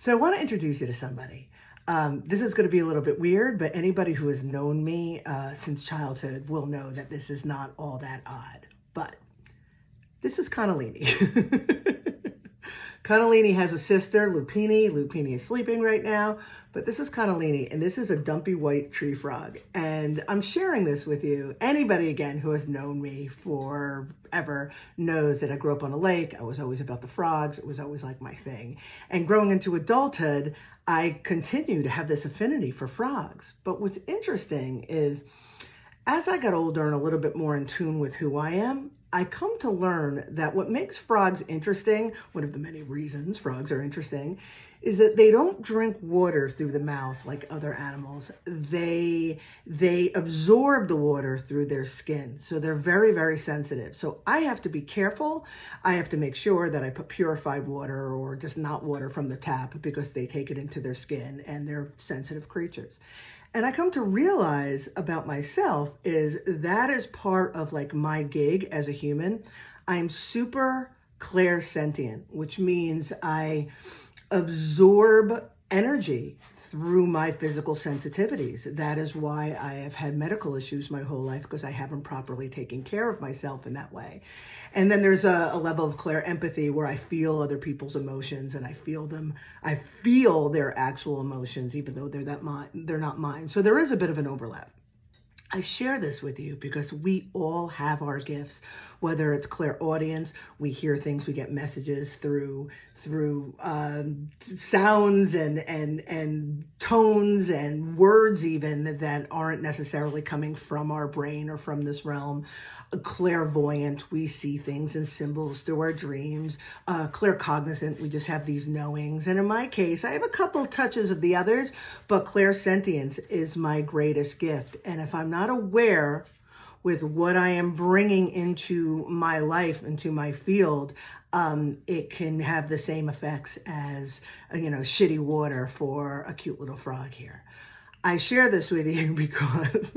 So I want to introduce you to somebody. This is going to be a little bit weird, but anybody who has known me since childhood will know that this is not all that odd. But this is Cannellini. Cannellini has a sister, Lupini. Lupini is sleeping right now, but this is Cannellini, and this is a dumpy white tree frog. And I'm sharing this with you. Anybody, again, who has known me forever knows that I grew up on a lake. I was always about the frogs. It was always like my thing. And growing into adulthood, I continue to have this affinity for frogs. But what's interesting is, as I got older and a little bit more in tune with who I am, I come to learn that what makes frogs interesting, one of the many reasons frogs are interesting, is that they don't drink water through the mouth like other animals. They absorb the water through their skin. So they're very, very sensitive. So I have to be careful. I have to make sure that I put purified water or just not water from the tap because they take it into their skin and they're sensitive creatures. And I come to realize about myself is that is part of like my gig as a human. I'm super clairsentient, which means I absorb energy through my physical sensitivities. That is why I have had medical issues my whole life, because I haven't properly taken care of myself in that way. And then there's a level of clair empathy where I feel other people's emotions and I feel their actual emotions, even though they're not mine. So there is a bit of an overlap. I share this with you because we all have our gifts, whether it's clairaudience, we hear things, we get messages through sounds and tones and words even that aren't necessarily coming from our brain or from this realm. Clairvoyant, we see things and symbols through our dreams. Claircognizant, we just have these knowings. And in my case, I have a couple touches of the others, but clairsentience is my greatest gift. And if I'm not aware with what I am bringing into my life, into my field, it can have the same effects as, shitty water for a cute little frog here. I share this with you because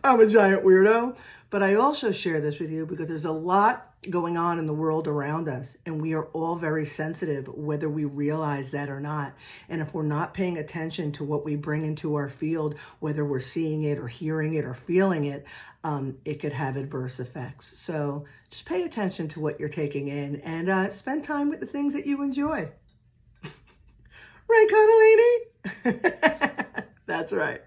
I'm a giant weirdo, but I also share this with you because there's a lot going on in the world around us, and we are all very sensitive, whether we realize that or not. And if we're not paying attention to what we bring into our field, whether we're seeing it or hearing it or feeling it, it could have adverse effects. So just pay attention to what you're taking in and spend time with the things that you enjoy. Right, Cannellini? That's right.